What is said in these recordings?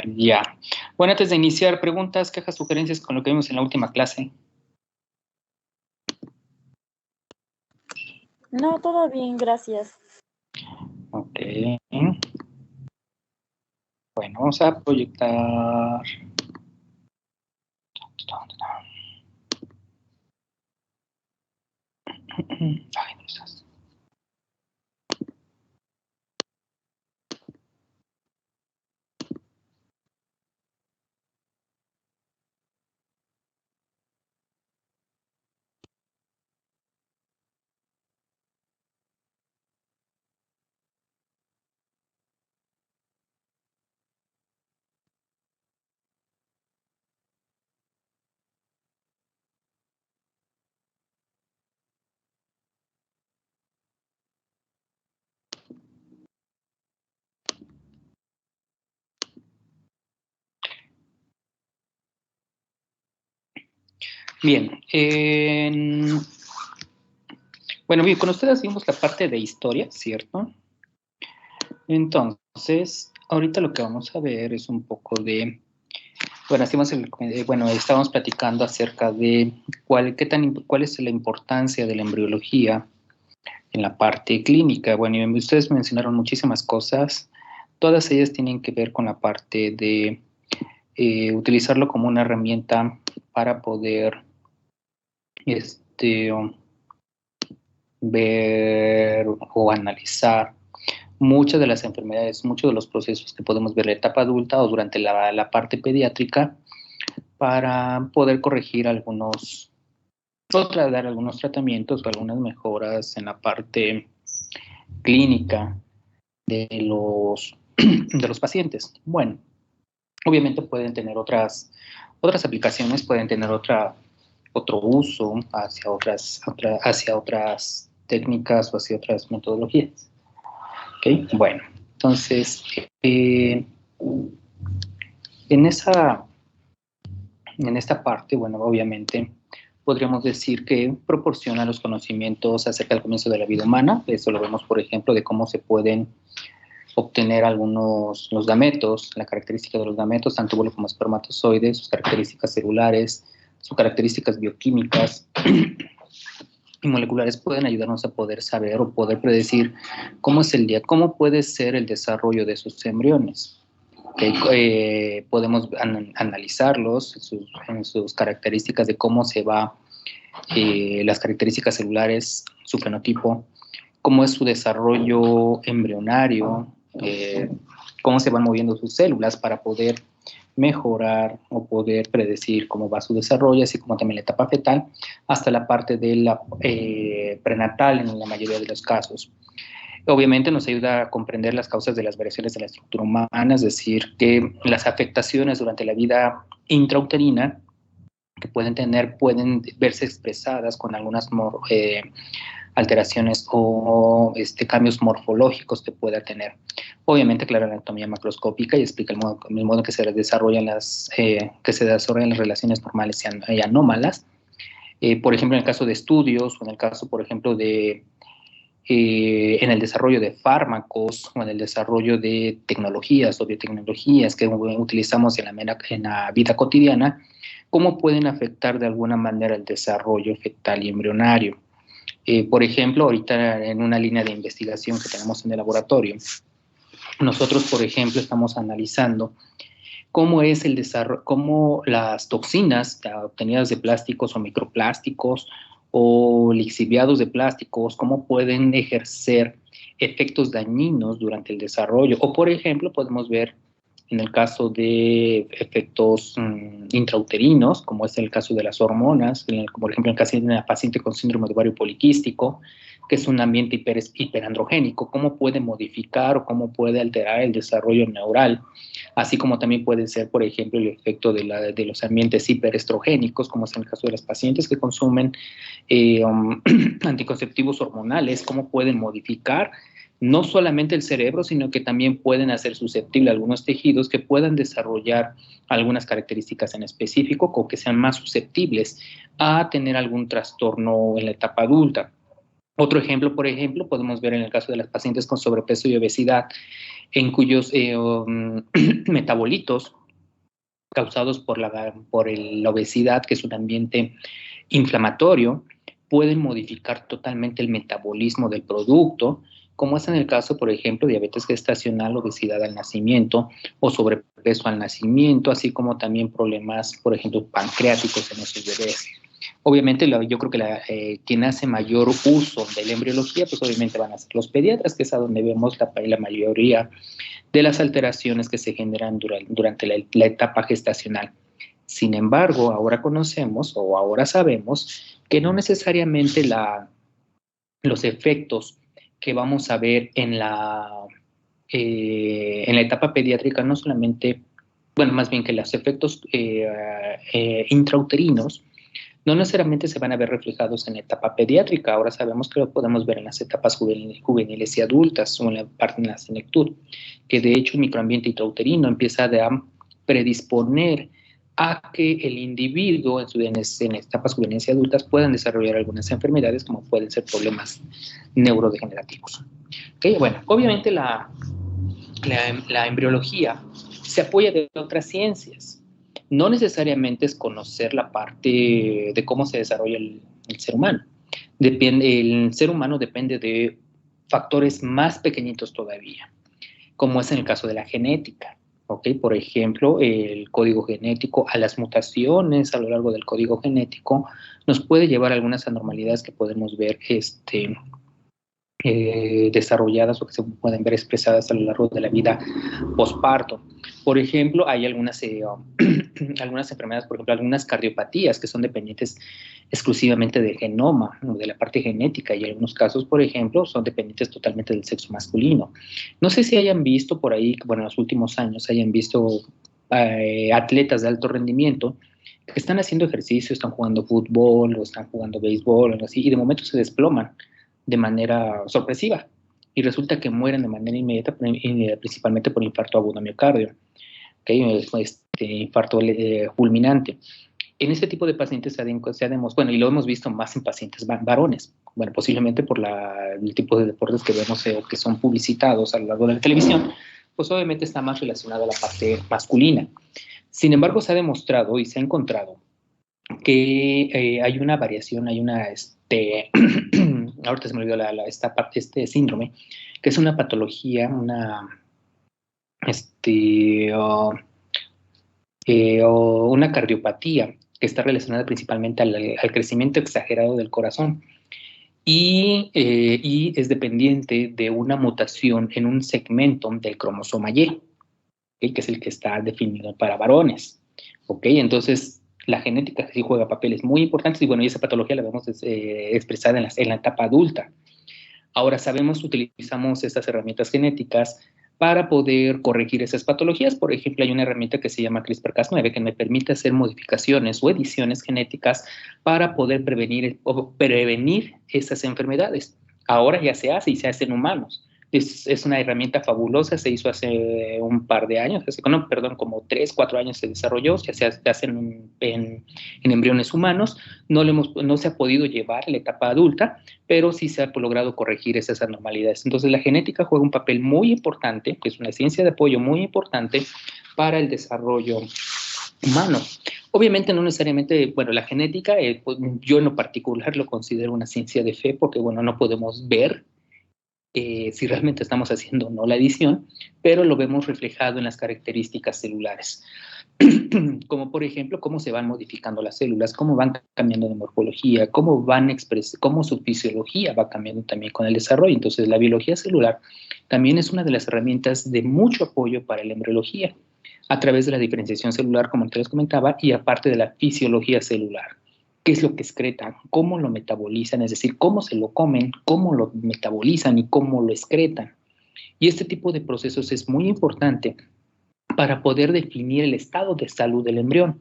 iniciar ya. Bueno, antes de iniciar, preguntas, quejas, sugerencias con lo que vimos en la última clase. No, todo bien, gracias. Ok. Bueno, vamos a proyectar. Ay, no estás. Bien, bueno, bien, con ustedes vimos la parte de historia, ¿cierto? Entonces, ahorita lo que vamos a ver es un poco de, bueno, estábamos platicando acerca de cuál es la importancia de la embriología en la parte clínica. Bueno, y ustedes mencionaron muchísimas cosas, todas ellas tienen que ver con la parte de utilizarlo como una herramienta para poder ver o analizar muchas de las enfermedades, muchos de los procesos que podemos ver en la etapa adulta o durante la parte pediátrica para poder corregir dar algunos tratamientos o algunas mejoras en la parte clínica de los pacientes. Bueno, obviamente pueden tener otras aplicaciones, pueden tener otro uso hacia otras técnicas o hacia otras metodologías. ¿Okay? Bueno, entonces, en esta parte, bueno, obviamente podríamos decir que proporciona los conocimientos acerca del comienzo de la vida humana. Eso lo vemos, por ejemplo, de cómo se pueden obtener los gametos, la característica de los gametos, tanto óvulo como espermatozoides, sus características celulares, sus características bioquímicas y moleculares pueden ayudarnos a poder saber o poder predecir cómo puede ser el desarrollo de esos embriones. Podemos analizarlos en sus características de cómo se va, las características celulares, su fenotipo, cómo es su desarrollo embrionario, cómo se van moviendo sus células para poder mejorar o poder predecir cómo va su desarrollo, así como también la etapa fetal, hasta la parte de la prenatal en la mayoría de los casos. Obviamente nos ayuda a comprender las causas de las variaciones de la estructura humana, es decir, que las afectaciones durante la vida intrauterina que pueden verse expresadas con algunas alteraciones o cambios morfológicos que pueda tener. Obviamente, claro, la anatomía macroscópica y explica el modo que se desarrollan las relaciones normales y anómalas. Por ejemplo, en el caso de estudios o en el caso, por ejemplo, en el desarrollo de fármacos o en el desarrollo de tecnologías o biotecnologías que utilizamos en la vida cotidiana, cómo pueden afectar de alguna manera el desarrollo fetal y embrionario. Por ejemplo, ahorita en una línea de investigación que tenemos en el laboratorio, nosotros, por ejemplo, estamos analizando cómo es el desarrollo, cómo las toxinas obtenidas de plásticos o microplásticos o lixiviados de plásticos, cómo pueden ejercer efectos dañinos durante el desarrollo. O, por ejemplo, podemos ver en el caso de efectos intrauterinos, como es el caso de las hormonas, por ejemplo, en el caso de una paciente con síndrome de ovario poliquístico, que es un ambiente hiperandrogénico, cómo puede modificar o cómo puede alterar el desarrollo neural, así como también puede ser, por ejemplo, el efecto de los ambientes hiperestrogénicos, como es en el caso de las pacientes que consumen anticonceptivos hormonales, cómo pueden modificar no solamente el cerebro, sino que también pueden hacer susceptible a algunos tejidos que puedan desarrollar algunas características en específico o que sean más susceptibles a tener algún trastorno en la etapa adulta. Otro ejemplo, por ejemplo, podemos ver en el caso de las pacientes con sobrepeso y obesidad, en cuyos metabolitos causados por la obesidad, que es un ambiente inflamatorio, pueden modificar totalmente el metabolismo del producto, como es en el caso, por ejemplo, diabetes gestacional, obesidad al nacimiento o sobrepeso al nacimiento, así como también problemas, por ejemplo, pancreáticos en esos bebés. Obviamente, yo creo que quien hace mayor uso de la embriología, pues obviamente van a ser los pediatras, que es a donde vemos la mayoría de las alteraciones que se generan durante la etapa gestacional. Sin embargo, ahora conocemos o ahora sabemos que no necesariamente los efectos que vamos a ver en la etapa pediátrica, no solamente, bueno, más bien que los efectos intrauterinos no necesariamente se van a ver reflejados en la etapa pediátrica. Ahora sabemos que lo podemos ver en las etapas juveniles y adultas o en la parte de la senectud, que de hecho el microambiente intrauterino empieza a predisponer a que el individuo en etapas juveniles y adultas puedan desarrollar algunas enfermedades como pueden ser problemas neurodegenerativos. ¿Okay? Bueno, obviamente la embriología se apoya de otras ciencias. No necesariamente es conocer la parte de cómo se desarrolla el ser humano. El ser humano depende de factores más pequeñitos todavía, como es en el caso de la genética. ¿Okay? Por ejemplo, el código genético, a las mutaciones a lo largo del código genético, nos puede llevar a algunas anormalidades que podemos ver desarrolladas o que se pueden ver expresadas a lo largo de la vida posparto. Por ejemplo, hay algunas enfermedades, por ejemplo, algunas cardiopatías que son dependientes exclusivamente del genoma, de la parte genética, y en algunos casos, por ejemplo, son dependientes totalmente del sexo masculino. No sé si hayan visto por ahí, bueno, en los últimos años hayan visto atletas de alto rendimiento que están haciendo ejercicio, están jugando fútbol o están jugando béisbol o algo así, y de momento se desploman de manera sorpresiva y resulta que mueren de manera inmediata, principalmente por infarto agudo miocardio, ¿okay? Infarto fulminante. En este tipo de pacientes se ha demostrado, bueno, y lo hemos visto más en pacientes varones, bueno, posiblemente por el tipo de deportes que vemos o que son publicitados a lo largo de la televisión, pues obviamente está más relacionado a la parte masculina. Sin embargo, se ha demostrado y se ha encontrado que hay una variación, hay una, ahorita se me olvidó esta parte, este síndrome, que es una patología, una cardiopatía que está relacionada principalmente al crecimiento exagerado del corazón y es dependiente de una mutación en un segmento del cromosoma Y, ¿okay? Que es el que está definido para varones. ¿Okay? Entonces, la genética sí juega papeles muy importantes y bueno, y esa patología la vemos expresada en la etapa adulta. Ahora utilizamos estas herramientas genéticas para poder corregir esas patologías. Por ejemplo, hay una herramienta que se llama CRISPR-Cas9 que me permite hacer modificaciones o ediciones genéticas para poder prevenir esas enfermedades. Ahora ya se hace y se hace en humanos. Es una herramienta fabulosa, se hizo hace un par de años, como 3, 4 años se desarrolló, ya se hace en embriones humanos, no se ha podido llevar a la etapa adulta, pero sí se ha logrado corregir esas anormalidades. Entonces la genética juega un papel muy importante, que es una ciencia de apoyo muy importante para el desarrollo humano. Obviamente no necesariamente, bueno, la genética, pues, yo en lo particular lo considero una ciencia de fe porque, bueno, no podemos ver si realmente estamos haciendo o no la edición, pero lo vemos reflejado en las características celulares. Como por ejemplo, cómo se van modificando las células, cómo van cambiando de morfología, cómo su fisiología va cambiando también con el desarrollo. Entonces, la biología celular también es una de las herramientas de mucho apoyo para la embriología, a través de la diferenciación celular, como te les comentaba, y aparte de la fisiología celular. ¿Qué es lo que excretan? ¿Cómo lo metabolizan? Es decir, cómo se lo comen, cómo lo metabolizan y cómo lo excretan. Y este tipo de procesos es muy importante para poder definir el estado de salud del embrión.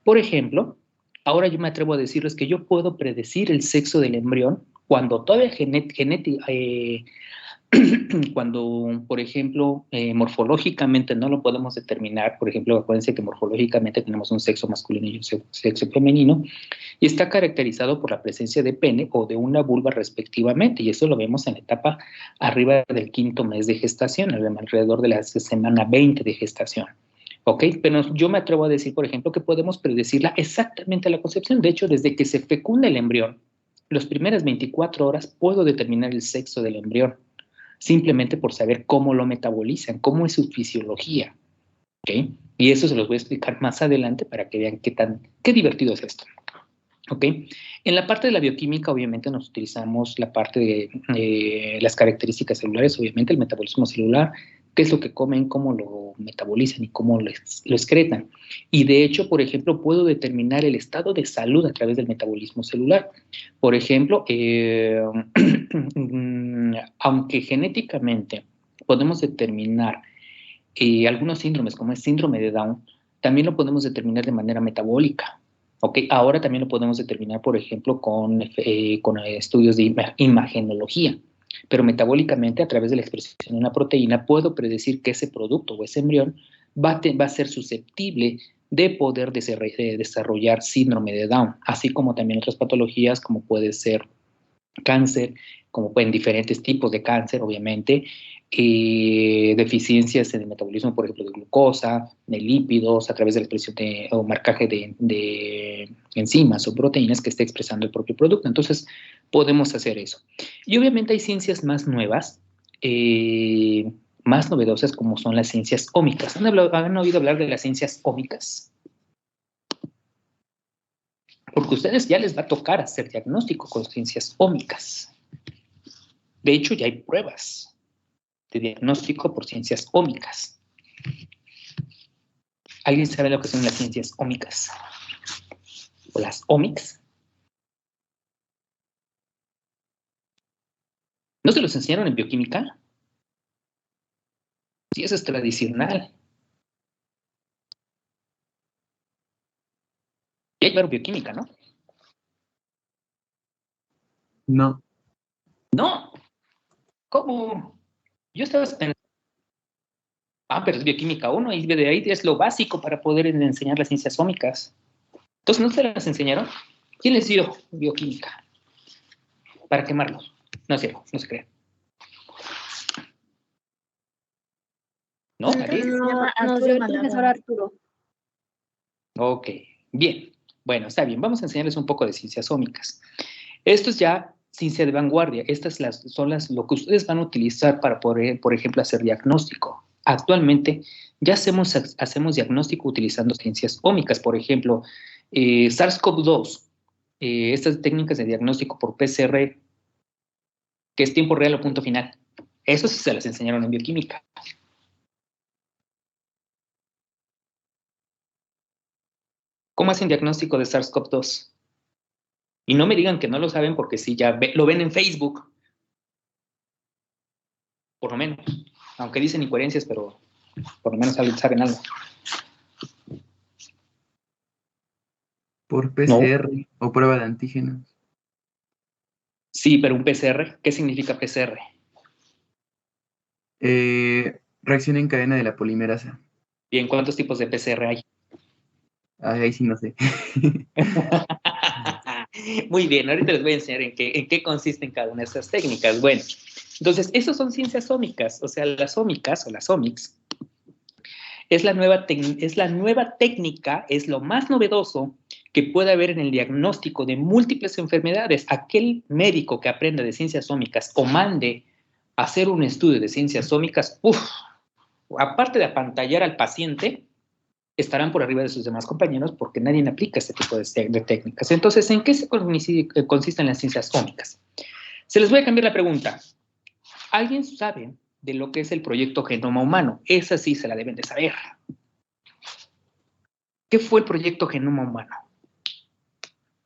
Por ejemplo, ahora yo me atrevo a decirles que yo puedo predecir el sexo del embrión cuando todavía cuando, por ejemplo, morfológicamente no lo podemos determinar, por ejemplo, acuérdense que morfológicamente tenemos un sexo masculino y un sexo femenino, y está caracterizado por la presencia de pene o de una vulva respectivamente, y eso lo vemos en la etapa arriba del 5º mes de gestación, alrededor de la semana 20 de gestación. ¿Ok? Pero yo me atrevo a decir, por ejemplo, que podemos predecirla exactamente a la concepción. De hecho, desde que se fecunda el embrión, las primeras 24 horas puedo determinar el sexo del embrión, simplemente por saber cómo lo metabolizan, cómo es su fisiología. ¿Ok? Y eso se los voy a explicar más adelante para que vean qué divertido es esto. ¿Ok? En la parte de la bioquímica, obviamente, nos utilizamos la parte de las características celulares, obviamente, el metabolismo celular, qué es lo que comen, cómo lo metabolizan y cómo lo excretan. Y de hecho, por ejemplo, puedo determinar el estado de salud a través del metabolismo celular. Por ejemplo, aunque genéticamente podemos determinar algunos síndromes, como el síndrome de Down, también lo podemos determinar de manera metabólica. ¿Ok? Ahora también lo podemos determinar, por ejemplo, con estudios de imagenología. Pero metabólicamente, a través de la expresión de una proteína, puedo predecir que ese producto o ese embrión va a ser susceptible de poder desarrollar síndrome de Down, así como también otras patologías como puede ser cáncer, como pueden diferentes tipos de cáncer, obviamente, deficiencias en el metabolismo, por ejemplo, de glucosa, de lípidos, a través de la expresión o marcaje de enzimas o proteínas que esté expresando el propio producto. Entonces, podemos hacer eso. Y obviamente hay ciencias más nuevas, más novedosas, como son las ciencias ómicas. ¿Han oído hablar de las ciencias ómicas? Porque a ustedes ya les va a tocar hacer diagnóstico con ciencias ómicas. De hecho, ya hay pruebas de diagnóstico por ciencias ómicas. ¿Alguien sabe lo que son las ciencias ómicas? ¿O las ómics? ¿No se los enseñaron en bioquímica? Sí, eso es tradicional. Y hay bioquímica, ¿no? No. No. ¿Cómo? Yo estaba pensando, pero es bioquímica 1 y de ahí es lo básico para poder enseñar las ciencias ómicas. Entonces, ¿no se las enseñaron? ¿Quién les dio bioquímica? Para quemarlos. No es cierto, no se crean. ¿No? Nos dio el profesor Arturo. Ok, bien. Bueno, está bien. Vamos a enseñarles un poco de ciencias ómicas. Esto es ya ciencia de vanguardia. Estas son lo que ustedes van a utilizar para poder, por ejemplo, hacer diagnóstico. Actualmente ya hacemos diagnóstico utilizando ciencias ómicas. Por ejemplo, SARS-CoV-2, estas técnicas de diagnóstico por PCR, que es tiempo real o punto final. Eso sí se las enseñaron en bioquímica. ¿Cómo hacen diagnóstico de SARS-CoV-2? Y no me digan que no lo saben porque sí, ya lo ven en Facebook. Por lo menos. Aunque dicen incoherencias, pero por lo menos saben algo. Por PCR o prueba de antígenos. Sí, pero un PCR, ¿qué significa PCR? Reacción en cadena de la polimerasa. Bien, ¿cuántos tipos de PCR hay? Ahí sí no sé. Muy bien, ahorita les voy a enseñar en qué consisten cada una de estas técnicas. Bueno, entonces, esas son ciencias ómicas, o sea, las ómicas o las omics es la nueva técnica, es lo más novedoso que puede haber en el diagnóstico de múltiples enfermedades. Aquel médico que aprenda de ciencias ómicas o mande a hacer un estudio de ciencias ómicas, aparte de apantallar al paciente, estarán por arriba de sus demás compañeros porque nadie aplica este tipo de técnicas. Entonces, ¿en qué consisten las ciencias ómicas? Se les voy a cambiar la pregunta. ¿Alguien sabe de lo que es el proyecto Genoma Humano? Esa sí se la deben de saber. ¿Qué fue el proyecto Genoma Humano?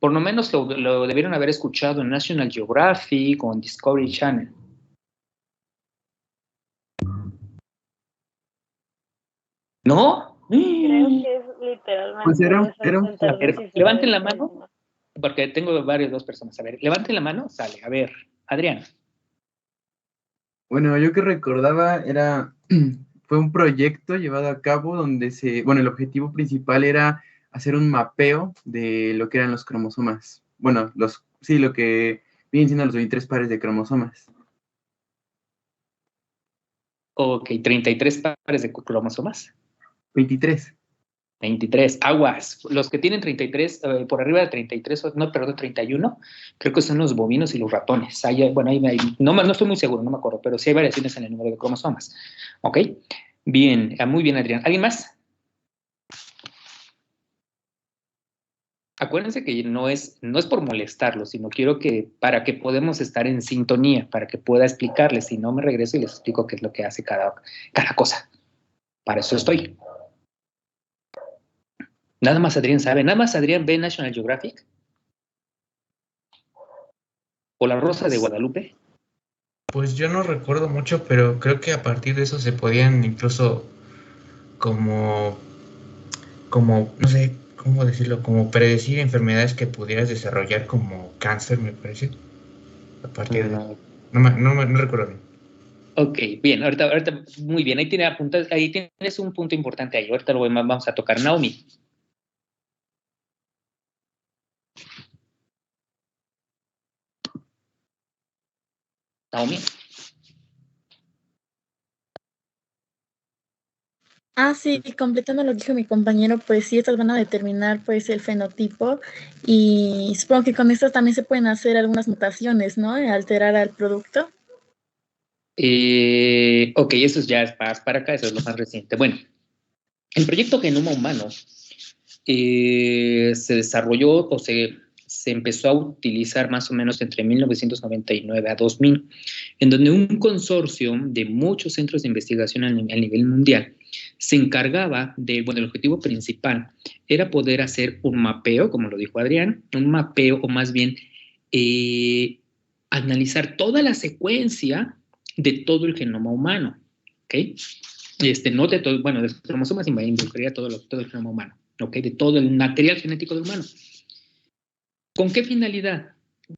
Por lo menos lo debieron haber escuchado en National Geographic o en Discovery Channel. ¿No? Creo que es literalmente. Pues era un Levanten la mano, porque tengo dos personas. A ver, levanten la mano, sale. A ver, Adrián. Bueno, yo que recordaba fue un proyecto llevado a cabo donde el objetivo principal era hacer un mapeo de lo que eran los cromosomas. Bueno, lo que vienen siendo los 23 pares de cromosomas. Ok, 33 pares de cromosomas. 23. 23, aguas. Los que tienen 33, por arriba de 33, no, perdón, 31, creo que son los bovinos y los ratones. Bueno, no estoy muy seguro, no me acuerdo, pero sí hay variaciones en el número de cromosomas. ¿Ok? Bien, muy bien, Adrián. ¿Alguien más? Acuérdense que no es por molestarlos, sino quiero que, para que podamos estar en sintonía, para que pueda explicarles. Si no, me regreso y les explico qué es lo que hace cada cosa. Para eso estoy. Nada más Adrián sabe. Nada más Adrián ve National Geographic. ¿O La Rosa de Guadalupe? Pues yo no recuerdo mucho, pero creo que a partir de eso se podían incluso como no sé cómo decirlo, como predecir enfermedades que pudieras desarrollar como cáncer, me parece. A partir de eso. No recuerdo bien. Ok, bien, ahorita, muy bien, ahí tienes un punto importante ahí, ahorita vamos a tocar. Naomi. Naomi. Sí, completando lo que dijo mi compañero, pues sí, estas van a determinar pues el fenotipo y supongo que con estas también se pueden hacer algunas mutaciones, ¿no? Alterar al producto. Ok, eso ya es para acá, eso es lo más reciente. Bueno, el proyecto Genoma Humano se desarrolló o se empezó a utilizar más o menos entre 1999 a 2000, en donde un consorcio de muchos centros de investigación a nivel mundial se encargaba el objetivo principal era poder hacer un mapeo, como lo dijo Adrián, un mapeo o más bien analizar toda la secuencia de todo el genoma humano, ¿ok? No de todo, bueno, de los cromosomas involucraría todo el genoma humano, ¿ok? De todo el material genético del humano. ¿Con qué finalidad?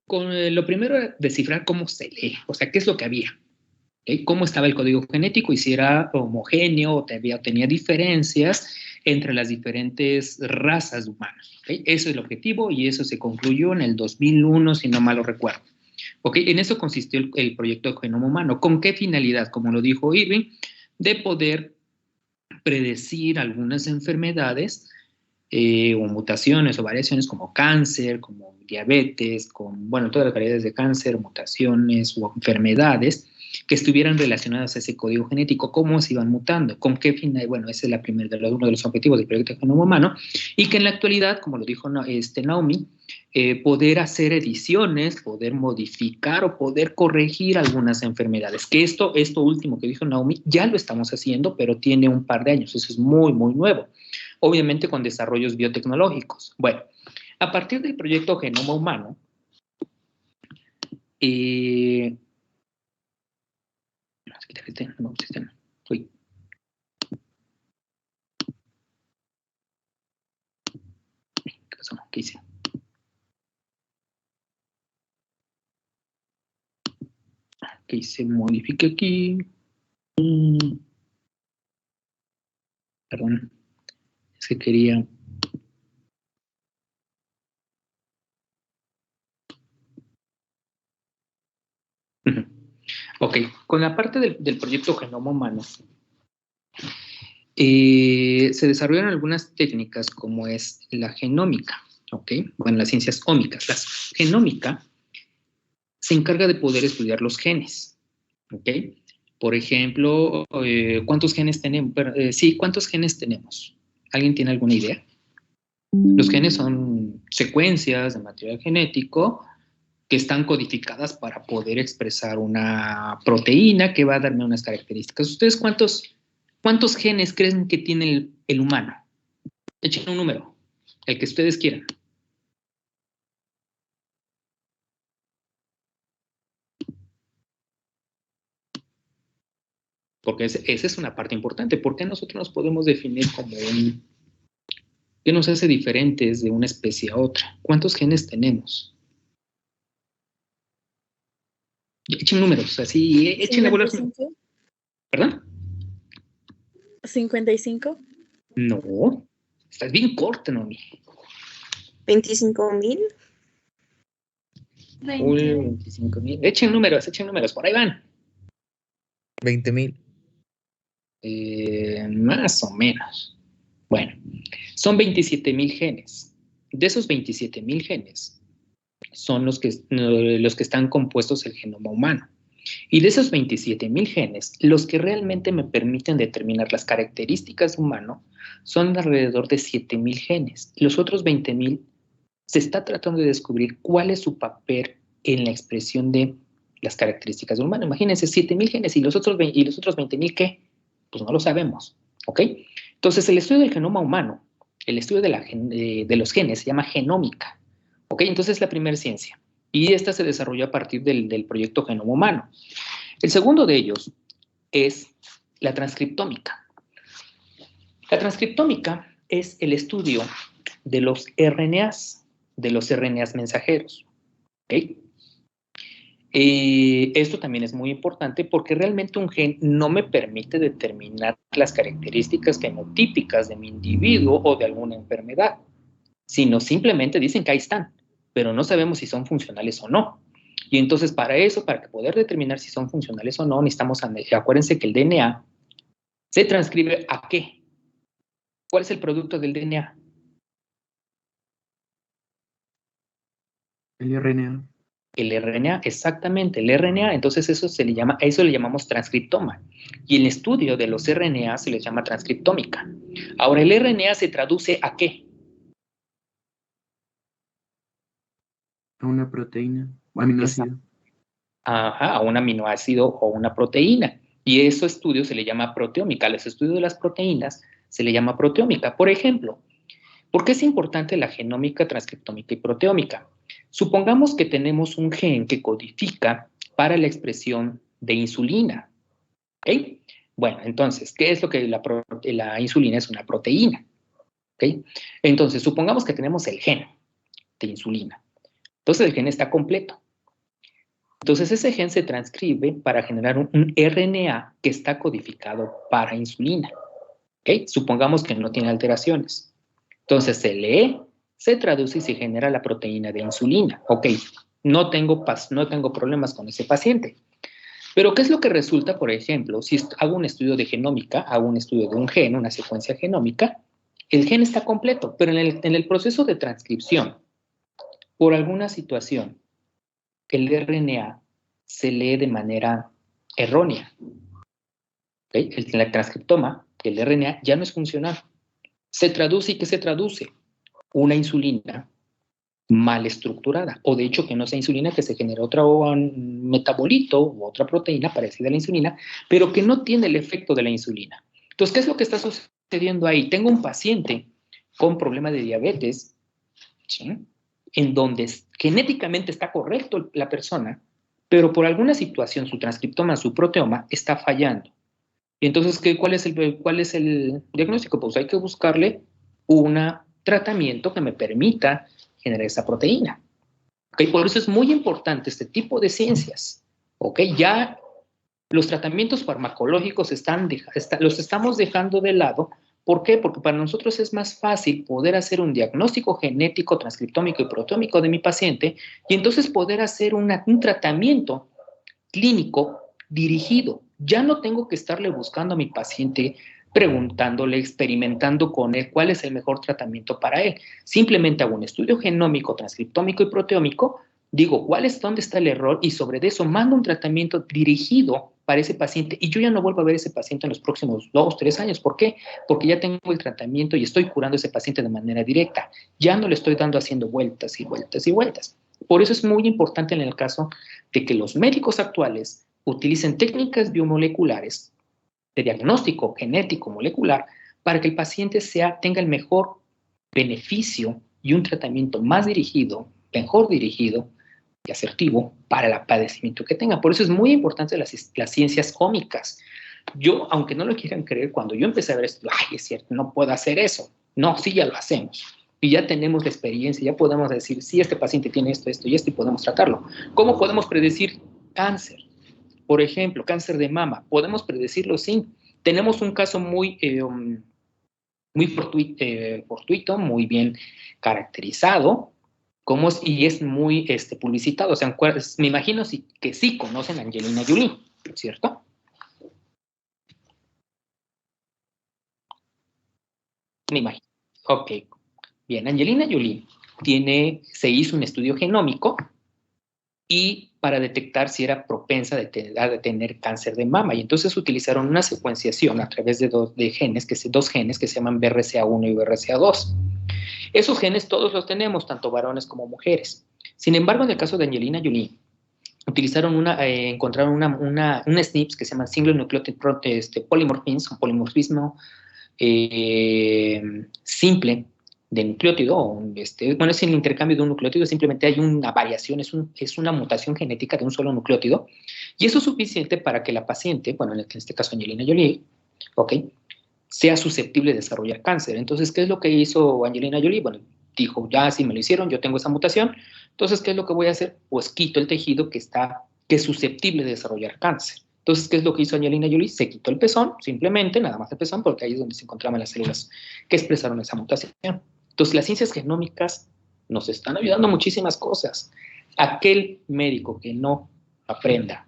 Lo primero era descifrar cómo se lee, o sea, qué es lo que había, ¿okay? Cómo estaba el código genético y si era homogéneo o tenía diferencias entre las diferentes razas humanas, ¿okay? Eso es el objetivo y eso se concluyó en el 2001, si no mal lo recuerdo. ¿Okay? En eso consistió el proyecto Genoma Humano. ¿Con qué finalidad? Como lo dijo Irving, de poder predecir algunas enfermedades o mutaciones o variaciones como cáncer, como diabetes, todas las variedades de cáncer, mutaciones o enfermedades que estuvieran relacionadas a ese código genético, cómo se iban mutando, con qué final. Bueno, ese es uno de los objetivos del proyecto Genoma Humano, y que en la actualidad, como lo dijo Naomi, poder hacer ediciones, poder modificar o poder corregir algunas enfermedades. Que esto último que dijo Naomi, ya lo estamos haciendo, pero tiene un par de años, eso es muy, muy nuevo. Obviamente con desarrollos biotecnológicos. Bueno, a partir del proyecto Genoma Humano, Uy. ¿Qué pasó? ¿Qué hice? ¿Qué hice? Modifique aquí. Perdón. Es que quería... Ok, con la parte del proyecto Genoma Humano, se desarrollaron algunas técnicas como es la genómica, ¿ok? Bueno, las ciencias ómicas. La genómica se encarga de poder estudiar los genes, ¿ok? Por ejemplo, ¿cuántos genes tenemos? ¿Cuántos genes tenemos? ¿Alguien tiene alguna idea? Los genes son secuencias de material genético que están codificadas para poder expresar una proteína que va a darme unas características. ¿Ustedes cuántos genes creen que tiene el humano? Echen un número, el que ustedes quieran. Porque esa es una parte importante. ¿Por qué nosotros nos podemos definir como qué nos hace diferentes de una especie a otra? ¿Cuántos genes tenemos? Echen números, así, echen a volar. 55. ¿Perdón? 55. No, estás bien corta, Nomi. 25,000. 25,000. Echen números, por ahí van. 20,000. Más o menos. Bueno, son 27,000 genes. De esos 27,000 genes son los que están compuestos el genoma humano. Y de esos 27,000 genes, los que realmente me permiten determinar las características de humano son alrededor de 7,000 genes. Los otros 20,000 se está tratando de descubrir cuál es su papel en la expresión de las características del humano. Imagínense, 7,000 genes y los otros 20,000, ¿qué? Pues no lo sabemos, ¿ok? Entonces, el estudio del genoma humano, el estudio de los genes, se llama genómica, ¿ok? Entonces, es la primera ciencia. Y esta se desarrolló a partir del proyecto Genoma Humano. El segundo de ellos es la transcriptómica. La transcriptómica es el estudio de los RNAs, mensajeros, ¿ok? Esto también es muy importante porque realmente un gen no me permite determinar las características fenotípicas de mi individuo o de alguna enfermedad, sino simplemente dicen que ahí están, pero no sabemos si son funcionales o no. Y entonces para poder determinar si son funcionales o no, necesitamos, acuérdense que el DNA se transcribe ¿a qué? ¿Cuál es el producto del DNA? El RNA. El RNA, exactamente, el RNA, entonces eso le llamamos transcriptoma. Y el estudio de los RNA se les llama transcriptómica. Ahora, el RNA se traduce ¿a qué? A una proteína, aminoácido. Ajá, a un aminoácido o una proteína. Y ese estudio se le llama proteómica. Los estudios de las proteínas se le llama proteómica. Por ejemplo, ¿por qué es importante la genómica, transcriptómica y proteómica? Supongamos que tenemos un gen que codifica para la expresión de insulina. ¿Ok? Bueno, entonces, ¿qué es lo que la insulina es? Una proteína. ¿Ok? Entonces, supongamos que tenemos el gen de insulina. Entonces, el gen está completo. Entonces, ese gen se transcribe para generar un RNA que está codificado para insulina. ¿Ok? Supongamos que no tiene alteraciones. Entonces, se lee, se traduce y se genera la proteína de insulina. Ok, no tengo problemas con ese paciente. Pero, ¿qué es lo que resulta, por ejemplo, si hago un estudio de genómica, hago un estudio de un gen, una secuencia genómica, el gen está completo, pero en el proceso de transcripción, por alguna situación, el RNA se lee de manera errónea. ¿Okay? En la transcriptoma, el RNA ya no es funcional. Se traduce, ¿y qué se traduce? Una insulina mal estructurada, o de hecho que no sea insulina, que se genera otro metabolito u otra proteína parecida a la insulina, pero que no tiene el efecto de la insulina. Entonces, ¿qué es lo que está sucediendo ahí? Tengo un paciente con problema de diabetes, ¿sí?, en donde genéticamente está correcto la persona, pero por alguna situación su transcriptoma, su proteoma está fallando. Y entonces, ¿cuál es el diagnóstico? Pues hay que buscarle un tratamiento que me permita generar esa proteína. ¿Okay? Por eso es muy importante este tipo de ciencias. ¿Okay? Ya los tratamientos farmacológicos los estamos dejando de lado. ¿Por qué? Porque para nosotros es más fácil poder hacer un diagnóstico genético, transcriptómico y proteómico de mi paciente y entonces poder hacer un tratamiento clínico dirigido. Ya no tengo que estarle buscando a mi paciente, preguntándole, experimentando con él cuál es el mejor tratamiento para él. Simplemente hago un estudio genómico, transcriptómico y proteómico, digo dónde está el error y sobre eso mando un tratamiento dirigido para ese paciente y yo ya no vuelvo a ver a ese paciente en los próximos 2, 3 años. ¿Por qué? Porque ya tengo el tratamiento y estoy curando a ese paciente de manera directa. Ya no le estoy dando haciendo vueltas y vueltas y vueltas. Por eso es muy importante en el caso de que los médicos actuales utilicen técnicas biomoleculares de diagnóstico genético molecular para que el paciente tenga el mejor beneficio y un tratamiento más dirigido, mejor dirigido y asertivo para el padecimiento que tenga. Por eso es muy importante las ciencias cómicas. Yo, aunque no lo quieran creer, cuando yo empecé a ver esto, ay, es cierto, no puedo hacer eso. No, sí, ya lo hacemos. Y ya tenemos la experiencia, ya podemos decir, sí, este paciente tiene esto, esto y esto, y podemos tratarlo. ¿Cómo podemos predecir cáncer. Por ejemplo, cáncer de mama. ¿Podemos predecirlo? Sí. Tenemos un caso muy fortuito, muy bien caracterizado, y es muy publicitado. O sea, me imagino que sí conocen a Angelina Jolie, ¿cierto? Me imagino. Ok. Bien, Angelina Jolie se hizo un estudio genómico y para detectar si era propensa a tener cáncer de mama. Y entonces utilizaron una secuenciación a través de dos genes que se llaman BRCA1 y BRCA2. Esos genes todos los tenemos, tanto varones como mujeres. Sin embargo, en el caso de Angelina Jolie, encontraron una SNPs que se llama Single Nucleotide Polymorphism, un polimorfismo simple de nucleótido. Bueno, es el intercambio de un nucleótido, simplemente hay una variación, es una mutación genética de un solo nucleótido, y eso es suficiente para que la paciente, bueno, en este caso Angelina Jolie, ¿ok?, sea susceptible de desarrollar cáncer. Entonces, ¿qué es lo que hizo Angelina Jolie? Bueno, dijo, ya sí me lo hicieron, yo tengo esa mutación, entonces, ¿qué es lo que voy a hacer? Pues quito el tejido que es susceptible de desarrollar cáncer. Entonces, ¿qué es lo que hizo Angelina Jolie? Se quitó el pezón, simplemente, nada más el pezón, porque ahí es donde se encontraban las células que expresaron esa mutación. Entonces, las ciencias genómicas nos están ayudando a muchísimas cosas. Aquel médico que no aprenda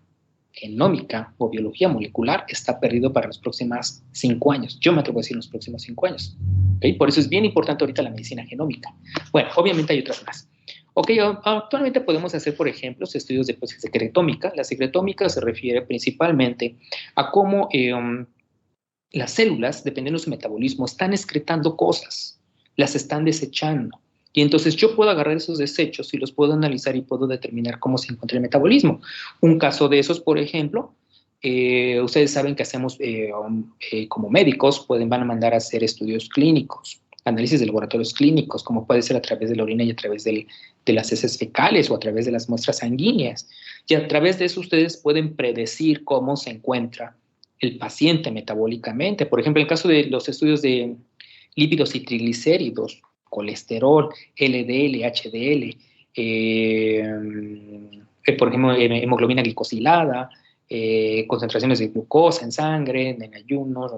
genómica o biología molecular está perdido para los próximos 5 años. Yo me atrevo a decir los próximos 5 años. ¿Okay? Por eso es bien importante ahorita la medicina genómica. Bueno, obviamente hay otras más. Ok, actualmente podemos hacer, por ejemplo, estudios de secretómica. La secretómica se refiere principalmente a cómo las células, dependiendo de su metabolismo, están excretando cosas, las están desechando. Y entonces yo puedo agarrar esos desechos y los puedo analizar y puedo determinar cómo se encuentra el metabolismo. Un caso de esos, por ejemplo, ustedes saben que hacemos como médicos, van a mandar a hacer estudios clínicos, análisis de laboratorios clínicos, como puede ser a través de la orina y a través de las heces fecales o a través de las muestras sanguíneas. Y a través de eso ustedes pueden predecir cómo se encuentra el paciente metabólicamente. Por ejemplo, en el caso de los estudios de lípidos y triglicéridos, colesterol, LDL, HDL, por ejemplo, hemoglobina glicosilada, concentraciones de glucosa en sangre, en ayunos,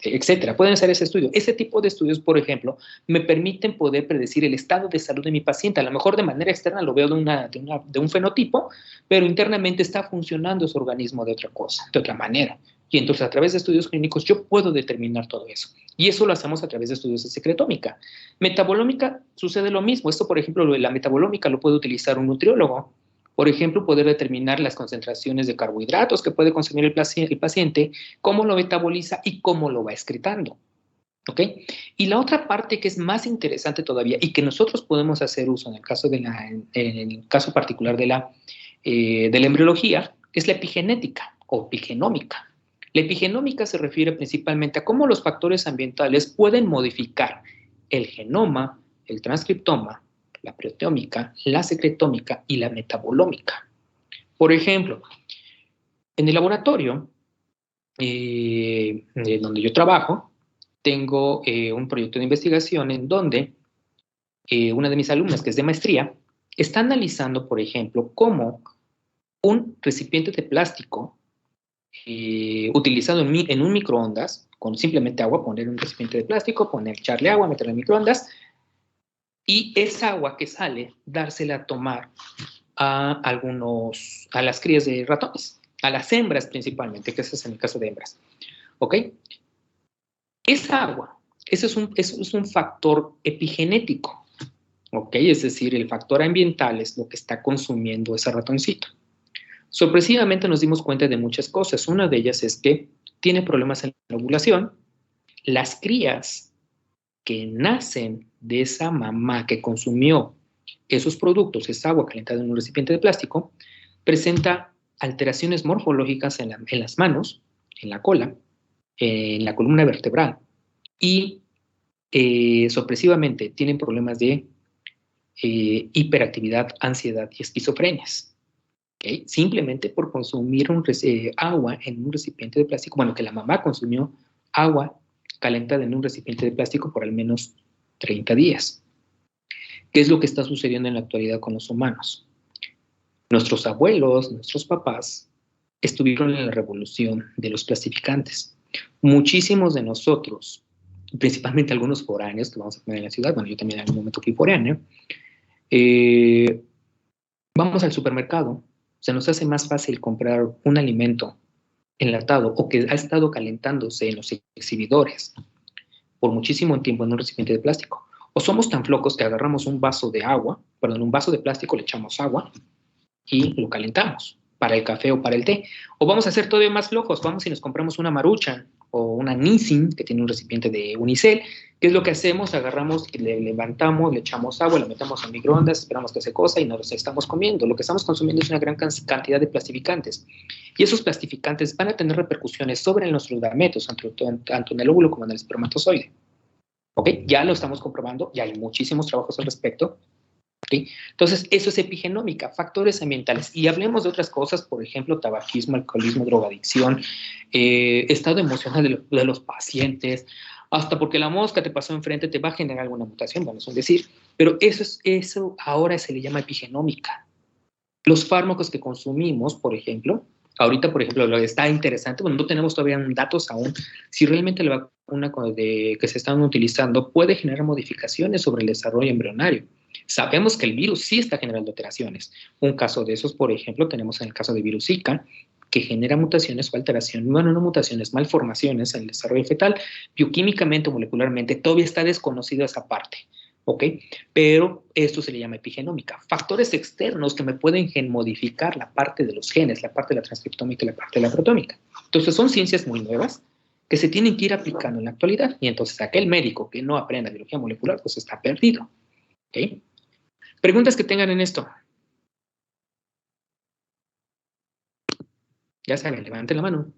etcétera. Pueden hacer ese estudio. Ese tipo de estudios, por ejemplo, me permiten poder predecir el estado de salud de mi paciente. A lo mejor de manera externa lo veo de un fenotipo, pero internamente está funcionando su organismo de otra cosa, de otra manera. Y entonces a través de estudios clínicos yo puedo determinar todo eso. Y eso lo hacemos a través de estudios de secretómica. Metabolómica sucede lo mismo. Esto, por ejemplo, la metabolómica lo puede utilizar un nutriólogo. Por ejemplo, poder determinar las concentraciones de carbohidratos que puede consumir el paciente, cómo lo metaboliza y cómo lo va excretando. ¿Ok? Y la otra parte que es más interesante todavía y que nosotros podemos hacer uso en el caso particular de la embriología es la epigenética o epigenómica. La epigenómica se refiere principalmente a cómo los factores ambientales pueden modificar el genoma, el transcriptoma, la proteómica, la secretómica y la metabolómica. Por ejemplo, en el laboratorio donde yo trabajo, tengo un proyecto de investigación en donde una de mis alumnas, que es de maestría, está analizando, por ejemplo, cómo un recipiente de plástico utilizado en un microondas, con simplemente agua, poner un recipiente de plástico, echarle agua, meterle en microondas, y esa agua que sale, dársela a tomar a las crías de ratones, a las hembras principalmente, que ese es en el caso de hembras. ¿Ok? Esa agua, eso es un factor epigenético. ¿Ok? Es decir, el factor ambiental es lo que está consumiendo ese ratoncito. Sorpresivamente nos dimos cuenta de muchas cosas. Una de ellas es que tiene problemas en la ovulación. Las crías que nacen de esa mamá que consumió esos productos, esa agua calentada en un recipiente de plástico, presenta alteraciones morfológicas en las manos, en la cola, en la columna vertebral y sorpresivamente tienen problemas de hiperactividad, ansiedad y esquizofrenias. ¿Okay? Simplemente por consumir agua en un recipiente de plástico, bueno, que la mamá consumió agua calentada en un recipiente de plástico por al menos 30 días. ¿Qué es lo que está sucediendo en la actualidad con los humanos? Nuestros abuelos, nuestros papás, estuvieron en la revolución de los plastificantes. Muchísimos de nosotros, principalmente algunos foráneos que vamos a tener en la ciudad, bueno, yo también en algún momento fui foráneo, vamos al supermercado, se nos hace más fácil comprar un alimento enlatado o que ha estado calentándose en los exhibidores por muchísimo tiempo en un recipiente de plástico. O somos tan flojos que agarramos un vaso de agua, perdón, un vaso de plástico, le echamos agua y lo calentamos para el café o para el té. O vamos a ser todavía más flojos, vamos y nos compramos una Maruchan o una Nissin que tiene un recipiente de unicel. ¿Qué es lo que hacemos? Agarramos y le levantamos, le echamos agua, la metemos en microondas, esperamos que se cosa y nos estamos comiendo. Lo que estamos consumiendo es una gran cantidad de plastificantes. Y esos plastificantes van a tener repercusiones sobre nuestros gametos, tanto en el óvulo como en el espermatozoide. ¿Ok? Ya lo estamos comprobando, ya hay muchísimos trabajos al respecto. ¿Okay? Entonces, eso es epigenómica, factores ambientales. Y hablemos de otras cosas, por ejemplo, tabaquismo, alcoholismo, drogadicción, estado emocional de los pacientes, hasta porque la mosca te pasó enfrente te va a generar alguna mutación, vamos a decir, pero eso ahora se le llama epigenómica. Los fármacos que consumimos, por ejemplo, ahorita, por ejemplo, lo que está interesante, bueno, no tenemos todavía datos aún, si realmente la vacuna que se están utilizando puede generar modificaciones sobre el desarrollo embrionario. Sabemos que el virus sí está generando alteraciones. Un caso de esos, por ejemplo, tenemos en el caso de virus Zika, que genera mutaciones o alteraciones, bueno, no mutaciones, malformaciones en el desarrollo fetal. Bioquímicamente o molecularmente todavía está desconocida esa parte, ¿ok? Pero esto se le llama epigenómica. Factores externos que me pueden modificar la parte de los genes, la parte de la transcriptómica y la parte de la protómica. Entonces son ciencias muy nuevas que se tienen que ir aplicando en la actualidad. Y entonces aquel médico que no aprenda biología molecular, pues está perdido. ¿Ok? Preguntas que tengan en esto. Ya saben, levanten la mano.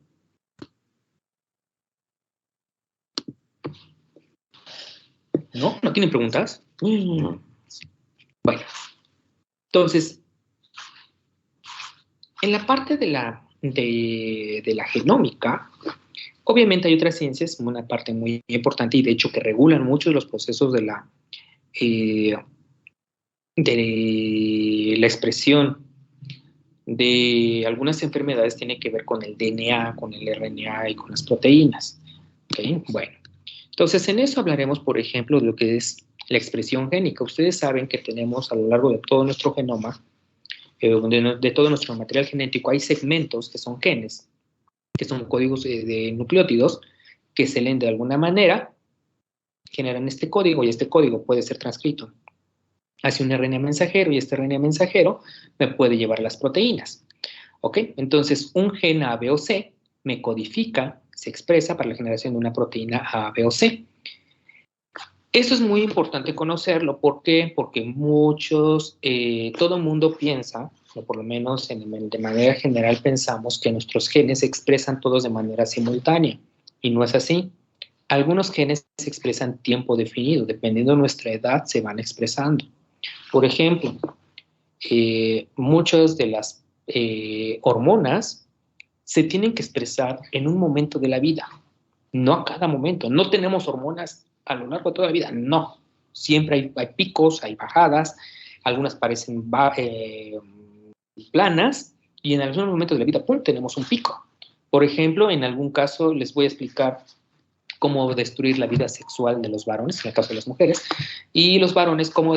¿No? ¿No tienen preguntas? Bueno, entonces, en la parte de la genómica, obviamente hay otras ciencias, una parte muy importante y de hecho que regulan mucho de los procesos de la expresión de algunas enfermedades tiene que ver con el DNA, con el RNA y con las proteínas. ¿Okay? Bueno, entonces en eso hablaremos, por ejemplo, de lo que es la expresión génica. Ustedes saben que tenemos a lo largo de todo nuestro genoma, de todo nuestro material genético, hay segmentos que son genes, que son códigos de nucleótidos que se leen de alguna manera, generan este código y este código puede ser transcrito hacia un RNA mensajero y este RNA mensajero me puede llevar las proteínas. ¿Ok? Entonces, un gen A, B o C me codifica, se expresa para la generación de una proteína A, B o C. Eso es muy importante conocerlo. ¿Por qué? Porque todo el mundo piensa, o por lo menos de manera general pensamos que nuestros genes se expresan todos de manera simultánea. Y no es así. Algunos genes se expresan tiempo definido. Dependiendo de nuestra edad, se van expresando. Por ejemplo, muchas de las hormonas se tienen que expresar en un momento de la vida, no a cada momento. No tenemos hormonas a lo largo de toda la vida, no. Siempre hay picos, hay bajadas, algunas parecen planas y en algunos momentos de la vida, ¡pum!, tenemos un pico. Por ejemplo, en algún caso les voy a explicar cómo destruir la vida sexual de los varones, en el caso de las mujeres, y los varones cómo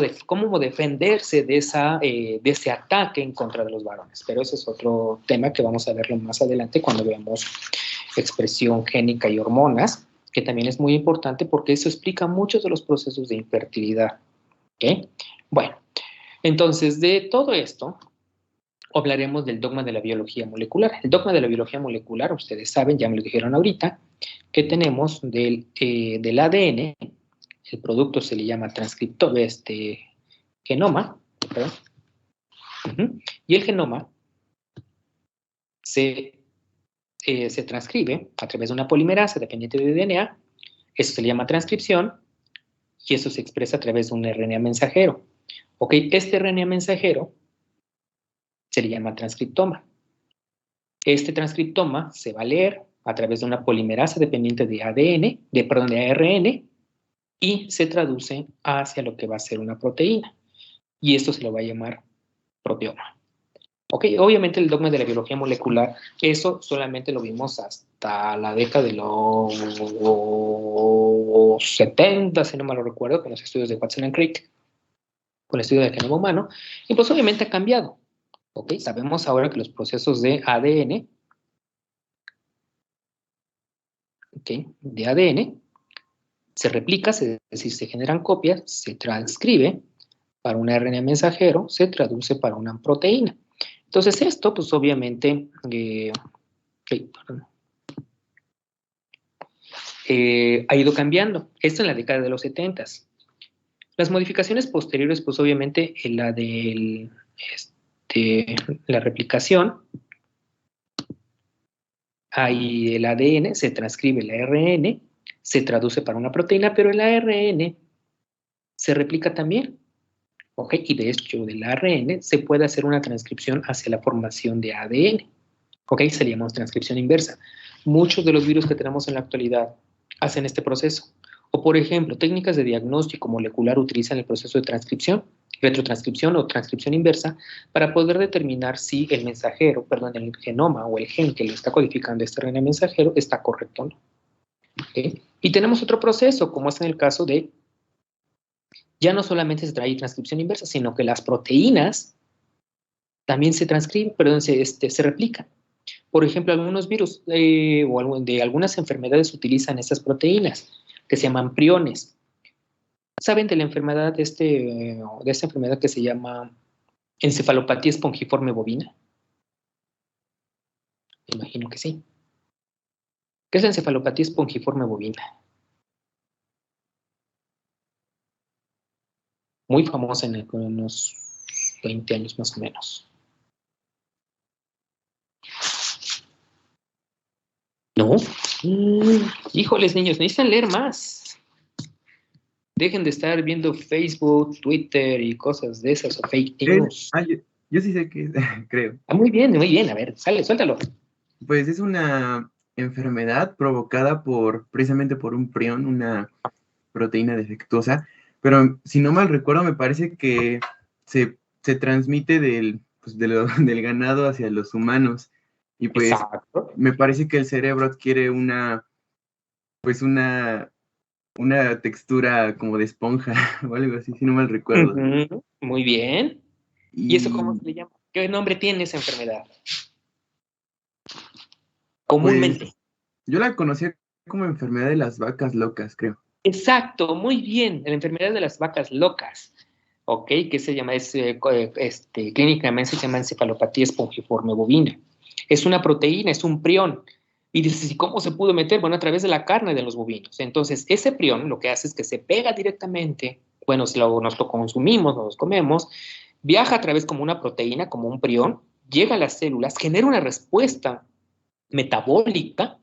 defenderse de ese ataque en contra de los varones. Pero ese es otro tema que vamos a verlo más adelante cuando veamos expresión génica y hormonas, que también es muy importante porque eso explica muchos de los procesos de infertilidad. ¿Okay? Bueno, entonces de todo esto hablaremos del dogma de la biología molecular. El dogma de la biología molecular, ustedes saben, ya me lo dijeron ahorita, que tenemos del ADN, el producto se le llama genoma, ¿verdad? Y el genoma se transcribe a través de una polimerasa dependiente de DNA, eso se le llama transcripción, y eso se expresa a través de un RNA mensajero. Ok, este RNA mensajero se le llama transcriptoma. Este transcriptoma se va a leer a través de una polimerasa dependiente de ARN, y se traduce hacia lo que va a ser una proteína. Y esto se lo va a llamar proteoma. Ok, obviamente el dogma de la biología molecular, eso solamente lo vimos hasta la década de los 70, si no mal lo recuerdo, con los estudios de Watson and Crick, con el estudio del genoma humano, y pues obviamente ha cambiado. Ok, sabemos ahora que los procesos de ADN, okay, de ADN, se replica, es decir, se generan copias, se transcribe para un RNA mensajero, se traduce para una proteína. Entonces esto, pues obviamente, ha ido cambiando. Esto en la década de los 70. Las modificaciones posteriores, pues obviamente, la de la replicación, ahí el ADN se transcribe el ARN, se traduce para una proteína, pero el ARN se replica también. ¿Ok? Y de hecho, del ARN se puede hacer una transcripción hacia la formación de ADN. ¿Ok? Se le llama transcripción inversa. Muchos de los virus que tenemos en la actualidad hacen este proceso. O, por ejemplo, técnicas de diagnóstico molecular utilizan el proceso de transcripción, retrotranscripción o transcripción inversa para poder determinar si el mensajero, perdón, el genoma o el gen que lo está codificando este RNA mensajero está correcto o no. ¿Okay? Y tenemos otro proceso, como es en el caso de, ya no solamente se trae transcripción inversa, sino que las proteínas también se transcriben, perdón, se replican. Por ejemplo, algunos virus o de algunas enfermedades utilizan estas proteínas que se llaman priones. ¿Saben de la enfermedad de esta enfermedad que se llama encefalopatía espongiforme bovina? Me imagino que sí. ¿Qué es la encefalopatía espongiforme bovina? Muy famosa en unos 20 años más o menos. ¿No? Híjoles, niños, necesitan leer más. Dejen de estar viendo Facebook, Twitter y cosas de esas, o fake news. Yo sí sé que creo. Muy bien, a ver, suéltalo. Pues es una enfermedad provocada precisamente por un prión, una proteína defectuosa, pero si no mal recuerdo, me parece que se transmite del ganado hacia los humanos, y pues Exacto. me parece que el cerebro adquiere una textura como de esponja o algo así, si no mal recuerdo. Muy bien. ¿Y eso cómo se le llama? ¿Qué nombre tiene esa enfermedad? Comúnmente. Pues, yo la conocía como enfermedad de las vacas locas, creo. Exacto, muy bien. La enfermedad de las vacas locas. ¿Ok? Que se llama, clínicamente se llama encefalopatía espongiforme bovina. Es una proteína, es un prión. Y dices, ¿y cómo se pudo meter? Bueno, a través de la carne de los bovinos. Entonces, ese prión lo que hace es que se pega directamente, bueno, si nos lo consumimos, nos lo comemos, viaja a través como una proteína, como un prión, llega a las células, genera una respuesta metabólica,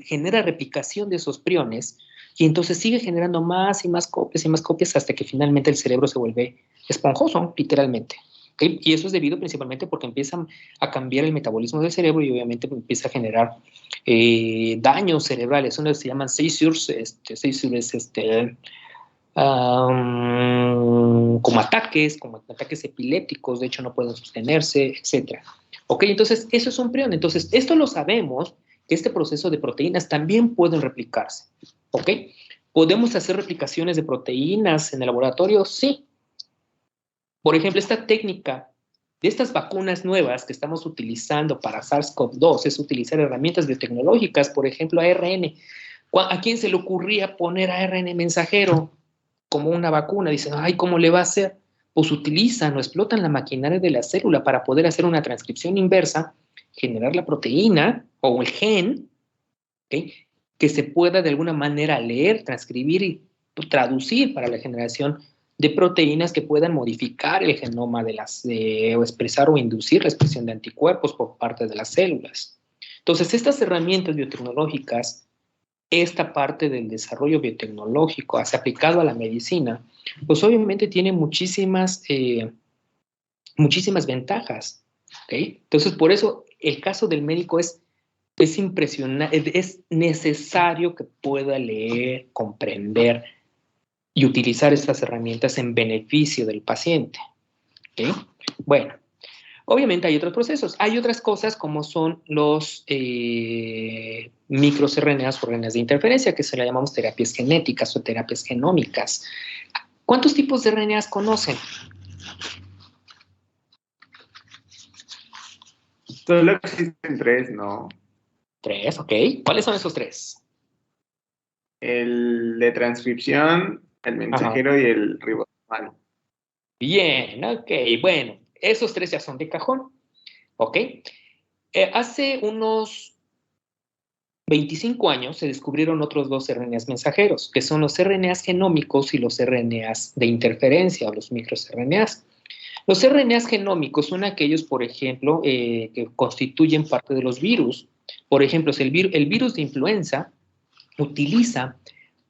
genera replicación de esos priones, y entonces sigue generando más y más copias hasta que finalmente el cerebro se vuelve esponjoso, literalmente. ¿Okay? Y eso es debido principalmente porque empiezan a cambiar el metabolismo del cerebro y obviamente empieza a generar daños cerebrales. Uno se llaman seizures, como ataques epilépticos, de hecho no pueden sostenerse, etc. ¿Ok? Entonces, eso es un prión. Entonces, esto lo sabemos, que este proceso de proteínas también pueden replicarse. ¿Ok? ¿Podemos hacer replicaciones de proteínas en el laboratorio? Sí. Por ejemplo, esta técnica de estas vacunas nuevas que estamos utilizando para SARS-CoV-2 es utilizar herramientas biotecnológicas, por ejemplo, ARN. ¿A quién se le ocurría poner ARN mensajero como una vacuna? Dicen, ay, ¿cómo le va a hacer? Pues utilizan o explotan la maquinaria de la célula para poder hacer una transcripción inversa, generar la proteína o el gen, ¿okay? Que se pueda de alguna manera leer, transcribir y traducir para la generación de proteínas que puedan modificar el genoma o expresar o inducir la expresión de anticuerpos por parte de las células. Entonces, estas herramientas biotecnológicas, esta parte del desarrollo biotecnológico aplicado a la medicina, pues obviamente tiene muchísimas ventajas. ¿Okay? Entonces, por eso el caso del médico es impresionante, es necesario que pueda leer, comprender y utilizar estas herramientas en beneficio del paciente. ¿Okay? Bueno, Obviamente hay otros procesos. Hay otras cosas como son los microRNAs o RNAs de interferencia, que se le llamamos terapias genéticas o terapias genómicas. ¿Cuántos tipos de RNAs conocen? Solo existen 3, ¿no? 3, ok. ¿Cuáles son esos 3? El de transcripción, el mensajero y el ribosomal. Bien, ok. Bueno, esos 3 ya son de cajón. Ok. Hace unos 25 años se descubrieron otros 2 RNAs mensajeros, que son los RNAs genómicos y los RNAs de interferencia o los microRNAs. Los RNAs genómicos son aquellos, por ejemplo, que constituyen parte de los virus. Por ejemplo, si el virus de influenza utiliza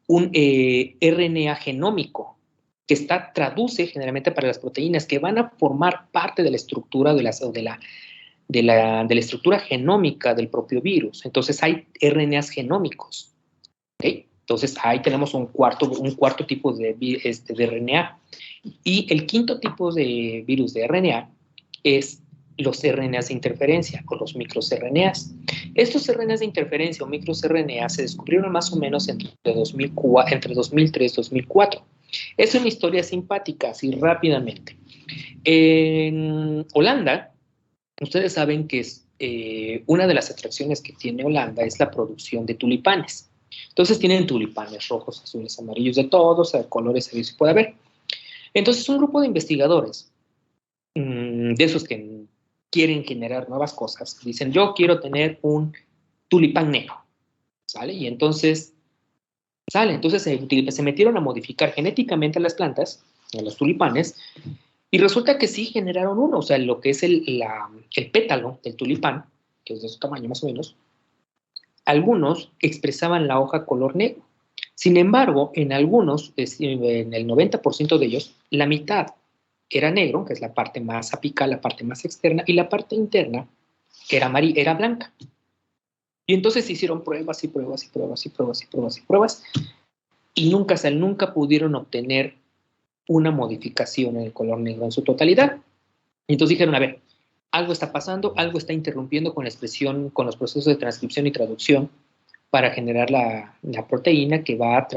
un RNA genómico que traduce generalmente para las proteínas que van a formar parte de la estructura de la estructura genómica del propio virus. Entonces hay RNAs genómicos. ¿Okay? Entonces ahí tenemos un cuarto tipo de RNA. Y el quinto tipo de virus de RNA es los RNAs de interferencia o los microRNAs. Estos RNAs de interferencia o microRNAs se descubrieron más o menos entre 2003 y 2004. Es una historia simpática, así rápidamente. En Holanda, ustedes saben que una de las atracciones que tiene Holanda es la producción de tulipanes. Entonces tienen tulipanes rojos, azules, amarillos, de todos, de colores que se puede haber. Entonces un grupo de investigadores, de esos que quieren generar nuevas cosas, dicen, yo quiero tener un tulipán negro, ¿sale? Y entonces, se metieron a modificar genéticamente a las plantas, a los tulipanes, y resulta que sí generaron uno, o sea, lo que es el pétalo del tulipán, que es de su tamaño más o menos, algunos expresaban la hoja color negro. Sin embargo, en algunos, en el 90% de ellos, la mitad era negro, que es la parte más apical, la parte más externa, y la parte interna era blanca. Y entonces se hicieron pruebas y pruebas y pruebas y pruebas y pruebas y pruebas, y nunca pudieron obtener una modificación en el color negro en su totalidad. Y entonces dijeron, a ver, algo está pasando, algo está interrumpiendo con la expresión, con los procesos de transcripción y traducción para generar la proteína que va a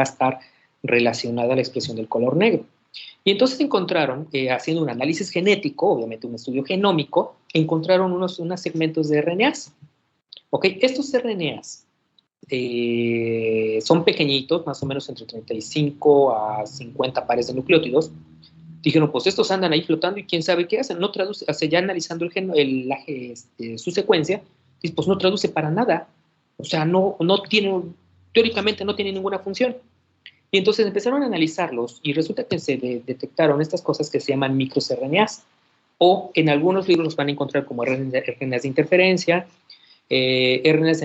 estar relacionada a la expresión del color negro. Y entonces encontraron, haciendo un análisis genético, obviamente un estudio genómico, encontraron unos segmentos de RNAs. ¿Ok? Estos RNAs son pequeñitos, más o menos entre 35 a 50 pares de nucleótidos. Dijeron, pues estos andan ahí flotando y quién sabe qué hacen. No traduce, ya analizando su secuencia, pues no traduce para nada. O sea, teóricamente no tiene ninguna función. Y entonces empezaron a analizarlos y resulta que se detectaron estas cosas que se llaman microRNAs, o en algunos libros los van a encontrar como RNAs de interferencia, microRNAs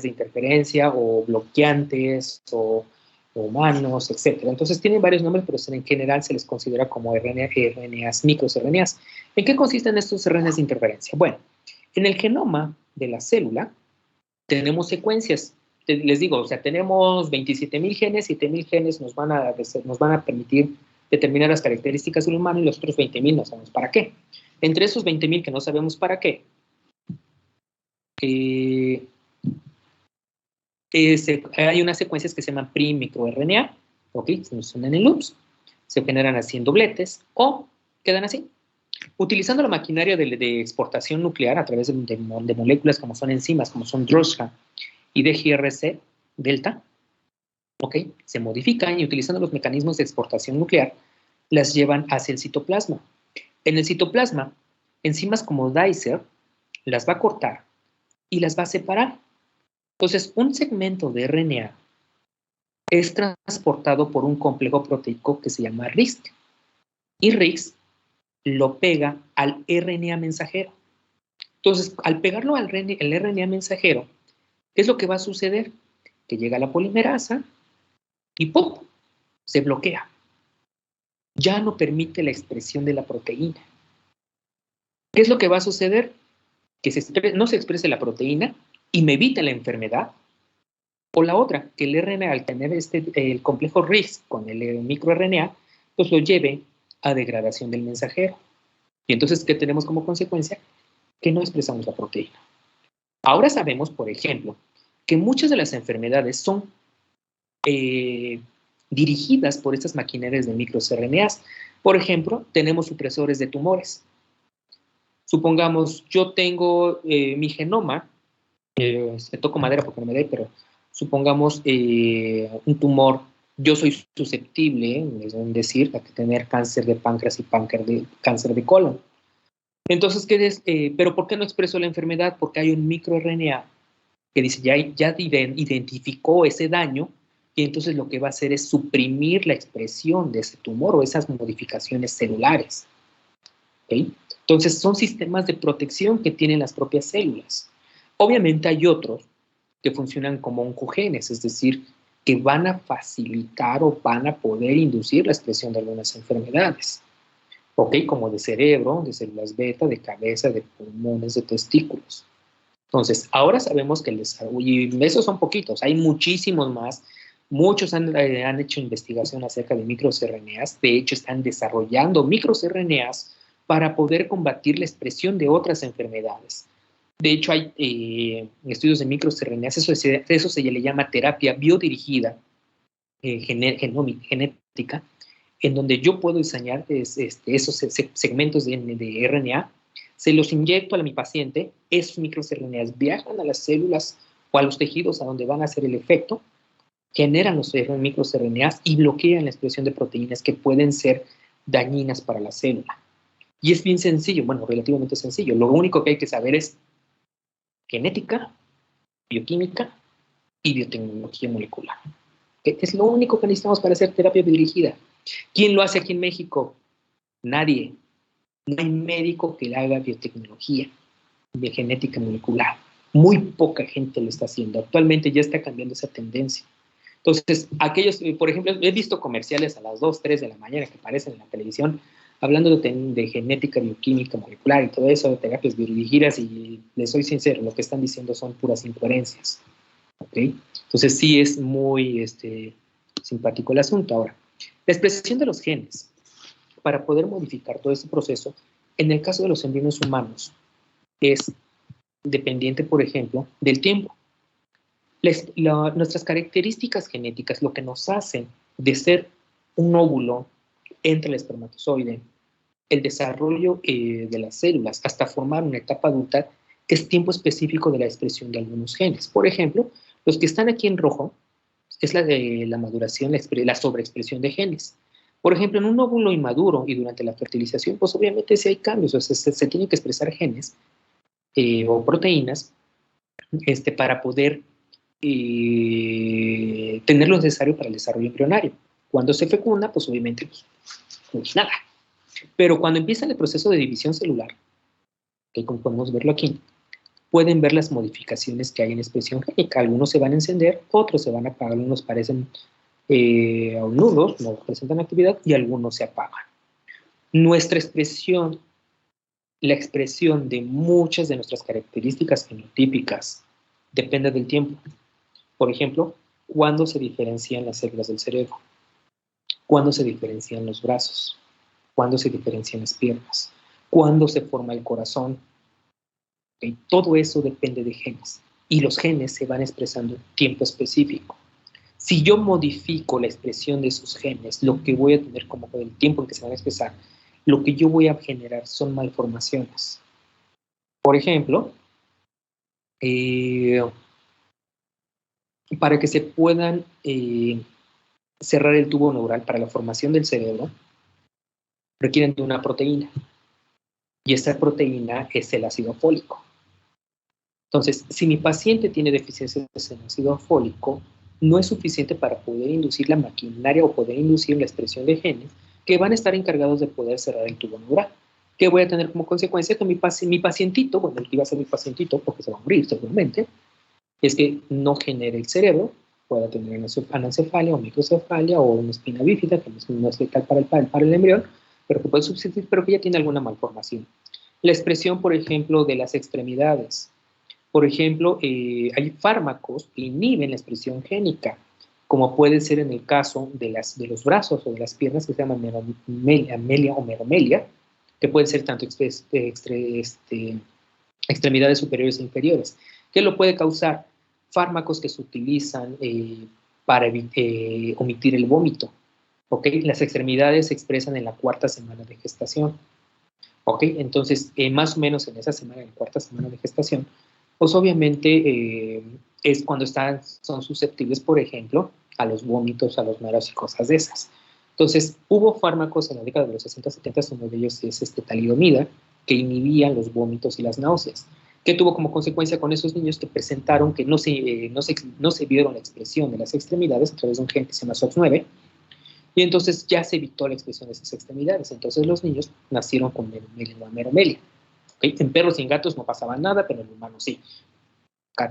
de interferencia, o bloqueantes, o humanos, etc. Entonces tienen varios nombres, pero en general se les considera como RNAs, microRNAs. ¿En qué consisten estos RNAs de interferencia? Bueno, en el genoma de la célula tenemos secuencias. Les digo, o sea, tenemos 27,000 genes, 7,000 genes nos van a permitir determinar las características del humano y los otros 20,000 no sabemos para qué. Entre esos 20,000 que no sabemos para qué, hay unas secuencias que se llaman microRNA, ¿ok? Se unen en loops, se generan así en dobletes o quedan así. Utilizando la maquinaria de exportación nuclear a través de moléculas como son enzimas, como son DRUSHA y DGRC delta, ¿ok? Se modifican y utilizando los mecanismos de exportación nuclear, las llevan hacia el citoplasma. En el citoplasma, enzimas como Dicer las va a cortar y las va a separar. Entonces, un segmento de RNA es transportado por un complejo proteico que se llama RISC. Y RISC lo pega al RNA mensajero. Entonces, al pegarlo al RNA mensajero, ¿qué es lo que va a suceder? Que llega la polimerasa y ¡pum! Se bloquea. Ya no permite la expresión de la proteína. ¿Qué es lo que va a suceder? Que no se exprese la proteína y me evita la enfermedad. O la otra, que el RNA, al tener el complejo RISC con el microRNA, pues lo lleve a degradación del mensajero. Y entonces, ¿qué tenemos como consecuencia? Que no expresamos la proteína. Ahora sabemos, por ejemplo, que muchas de las enfermedades son dirigidas por estas maquinarias de microRNAs. Por ejemplo, tenemos supresores de tumores. Supongamos, yo tengo mi genoma, me toco madera porque no me dé, pero supongamos un tumor, yo soy susceptible, es decir, a tener cáncer de páncreas y cáncer de colon. Entonces, ¿pero por qué no expreso la enfermedad? Porque hay un microRNA que dice, ya identificó ese daño, y entonces lo que va a hacer es suprimir la expresión de ese tumor o esas modificaciones celulares. ¿Okay? Entonces, son sistemas de protección que tienen las propias células. Obviamente hay otros que funcionan como oncogenes, es decir, que van a facilitar o van a poder inducir la expresión de algunas enfermedades. ¿Ok? Como de cerebro, de células beta, de cabeza, de pulmones, de testículos. Entonces, ahora sabemos que el desarrollo, y esos son poquitos, hay muchísimos más. Muchos han hecho investigación acerca de microRNAs. De hecho, están desarrollando microRNAs para poder combatir la expresión de otras enfermedades. De hecho, hay estudios de microRNAs, eso se le llama terapia biodirigida genética, en donde yo puedo diseñar esos segmentos de RNA, se los inyecto a mi paciente, esos microRNAs viajan a las células o a los tejidos a donde van a hacer el efecto, generan los microRNAs y bloquean la expresión de proteínas que pueden ser dañinas para la célula. Y es bien sencillo, bueno, relativamente sencillo. Lo único que hay que saber es genética, bioquímica y biotecnología molecular. Es lo único que necesitamos para hacer terapia dirigida. ¿Quién lo hace aquí en México? Nadie. No hay médico que haga biotecnología de genética molecular. Muy poca gente lo está haciendo. Actualmente ya está cambiando esa tendencia. Entonces, aquellos, por ejemplo, he visto comerciales a las 2, 3 de la mañana que aparecen en la televisión hablando de genética, bioquímica, molecular y todo eso, de terapias biodirigidas, y les soy sincero, lo que están diciendo son puras incoherencias. ¿Okay? Entonces, sí es muy simpático el asunto. Ahora, la expresión de los genes para poder modificar todo este proceso, en el caso de los embriones humanos, es dependiente, por ejemplo, del tiempo. Nuestras características genéticas, lo que nos hacen de ser un óvulo entre el espermatozoide, el desarrollo de las células hasta formar una etapa adulta, es tiempo específico de la expresión de algunos genes. Por ejemplo, los que están aquí en rojo es la de la maduración, la sobreexpresión de genes. Por ejemplo, en un óvulo inmaduro y durante la fertilización, pues obviamente sí hay cambios, o sea, se tienen que expresar genes o proteínas para poder tener lo necesario para el desarrollo embrionario. Cuando se fecunda, pues obviamente pues nada. Pero cuando empieza el proceso de división celular, que como podemos verlo aquí, pueden ver las modificaciones que hay en expresión génica. Algunos se van a encender, otros se van a apagar, algunos parecen nudos, no presentan actividad, y algunos se apagan. Nuestra expresión, la expresión de muchas de nuestras características fenotípicas, depende del tiempo. Por ejemplo, ¿cuándo se diferencian las células del cerebro? ¿Cuándo se diferencian los brazos? ¿Cuándo se diferencian las piernas? ¿Cuándo se forma el corazón? ¿Okay? Todo eso depende de genes. Y los genes se van expresando en tiempo específico. Si yo modifico la expresión de esos genes, lo que voy a tener como el tiempo en que se van a expresar, lo que yo voy a generar son malformaciones. Por ejemplo, para que se puedan cerrar el tubo neural para la formación del cerebro, requieren de una proteína. Y esta proteína es el ácido fólico. Entonces, si mi paciente tiene deficiencias en ácido fólico, no es suficiente para poder inducir la maquinaria o poder inducir la expresión de genes que van a estar encargados de poder cerrar el tubo neural. ¿Qué voy a tener como consecuencia? Que mi pacientito, bueno, el que iba a ser mi pacientito, porque se va a morir seguramente, es que no genere el cerebro, pueda tener anencefalia o microcefalia o una espina bífida, que no es letal para el embrión, pero que puede subsistir, pero que ya tiene alguna malformación. La expresión, por ejemplo, de las extremidades. Por ejemplo, hay fármacos que inhiben la expresión génica, como puede ser en el caso de los brazos o de las piernas, que se llaman amelia o meromelia, que pueden ser tanto extremidades superiores e inferiores. ¿Qué lo puede causar? Fármacos que se utilizan para omitir el vómito. ¿Ok? Las extremidades se expresan en la 4ª semana de gestación. ¿Ok? Entonces, más o menos en esa semana, en la 4ª semana de gestación, pues obviamente es cuando son susceptibles, por ejemplo, a los vómitos, a los mareos y cosas de esas. Entonces, hubo fármacos en la década de los 60, 70, uno de ellos es talidomida, que inhibían los vómitos y las náuseas. ¿Qué tuvo como consecuencia con esos niños que presentaron que no se vieron la expresión de las extremidades a través de un gen que se llama SOX9? Y entonces ya se evitó la expresión de esas extremidades. Entonces los niños nacieron con meromelia. ¿Okay? En perros y en gatos no pasaba nada, pero en humanos sí.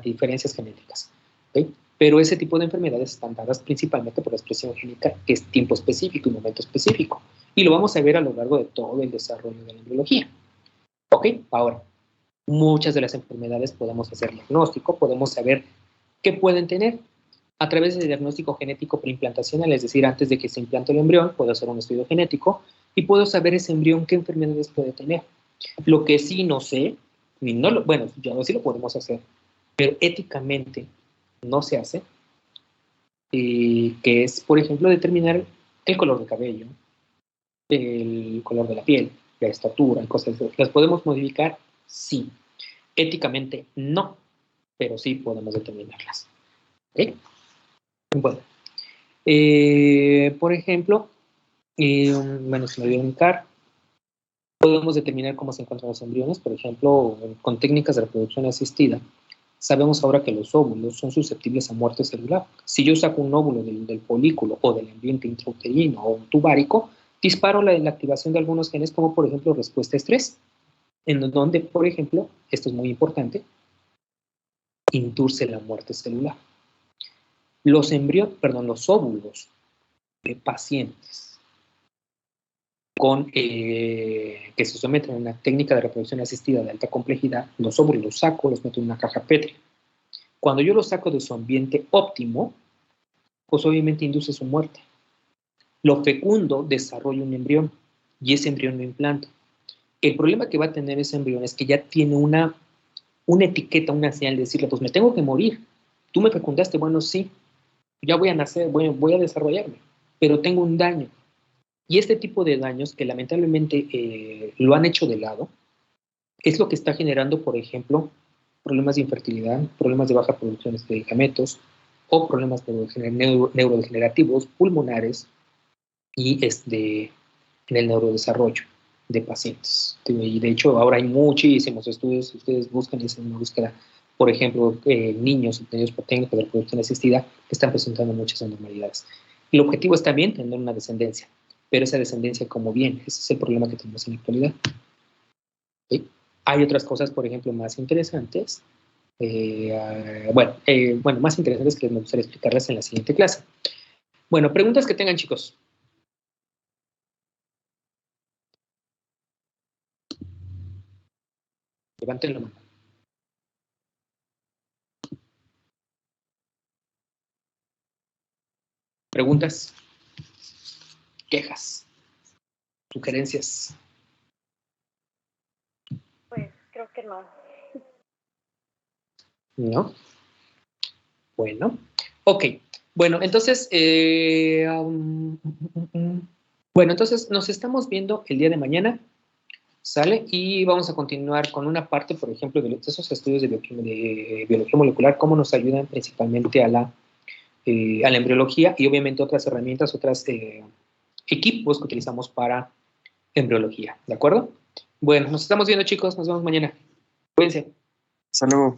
Diferencias genéticas. ¿Okay? Pero ese tipo de enfermedades están dadas principalmente por la expresión génica, que es tiempo específico y momento específico. Y lo vamos a ver a lo largo de todo el desarrollo de la embriología. ¿Ok? Ahora, muchas de las enfermedades podemos hacer diagnóstico, podemos saber qué pueden tener. A través del diagnóstico genético preimplantacional, es decir, antes de que se implante el embrión, puedo hacer un estudio genético y puedo saber ese embrión qué enfermedades puede tener. Lo que sí no sé, bueno, ya sí lo podemos hacer, pero éticamente no se hace, que es, por ejemplo, determinar el color de cabello, el color de la piel, la estatura, cosas así. ¿Las podemos modificar? Sí. Éticamente no, pero sí podemos determinarlas. ¿Ok? Bueno, por ejemplo, bueno, se me olvidó brincar. Podemos determinar cómo se encuentran los embriones, por ejemplo, con técnicas de reproducción asistida. Sabemos ahora que los óvulos son susceptibles a muerte celular. Si yo saco un óvulo del folículo o del ambiente intrauterino o un tubárico, disparo la activación de algunos genes, como por ejemplo respuesta a estrés, en donde, por ejemplo, esto es muy importante, induce la muerte celular. Los óvulos de pacientes que se someten a una técnica de reproducción asistida de alta complejidad, los óvulos los saco, los meto en una caja Petri. Cuando yo los saco de su ambiente óptimo, pues obviamente induce su muerte. Lo fecundo, desarrolla un embrión y ese embrión lo implanto. El problema que va a tener ese embrión es que ya tiene una etiqueta, una señal de decirle, pues me tengo que morir. Tú me fecundaste, bueno, sí, ya voy a nacer, voy a desarrollarme, pero tengo un daño. Y este tipo de daños que lamentablemente lo han hecho de lado, es lo que está generando, por ejemplo, problemas de infertilidad, problemas de baja producción de gametos, o problemas neurodegenerativos, pulmonares y en el neurodesarrollo de pacientes. Y de hecho, ahora hay muchísimos estudios, si ustedes buscan y hacen una búsqueda, por ejemplo, niños obtenidos por técnicas de reproducción asistida que están presentando muchas anormalidades. El objetivo es también tener una descendencia, pero esa descendencia como bien, ese es el problema que tenemos en la actualidad. ¿Sí? Hay otras cosas, por ejemplo, más interesantes, más interesantes que me gustaría explicarles en la siguiente clase. Bueno, preguntas que tengan, chicos. Levanten la mano. Preguntas, quejas, sugerencias. Pues creo que no. ¿No? Bueno, ok. Bueno, entonces, entonces nos estamos viendo el día de mañana, ¿sale? Y vamos a continuar con una parte, por ejemplo, de esos estudios de biología molecular, cómo nos ayudan principalmente a la embriología y obviamente otras herramientas, otros equipos que utilizamos para embriología, ¿de acuerdo? Bueno, nos estamos viendo, chicos, nos vemos mañana. Cuídense. Hasta luego.